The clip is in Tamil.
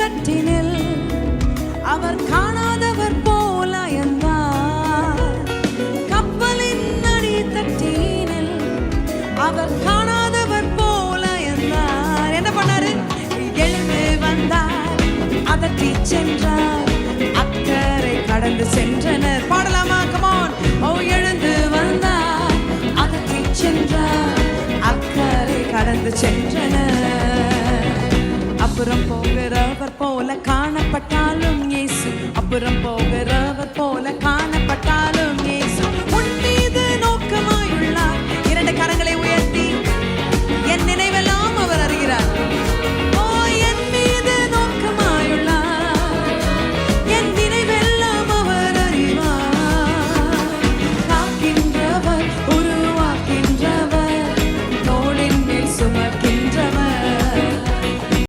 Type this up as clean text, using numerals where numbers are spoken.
தட்டினில் அவர் காணாதவர் போல இருந்தார். கப்பலின் அடித்தட்டினில் அவர் காணாதவர் போல இருந்தார். என்ன பண்ணாரு? எழுந்து வந்தார், அதட்டி சென்றார், அக்கறை கடந்து சென்றனர். பாடலாமா? கமான். ஓ, எழுந்து வந்தார், அதட்டி சென்றார், அக்கறை கடந்து சென்றனர். அப்புறம் போகிறவர் போல காணப்பட்டாலும் இயேசு அப்புறம் போக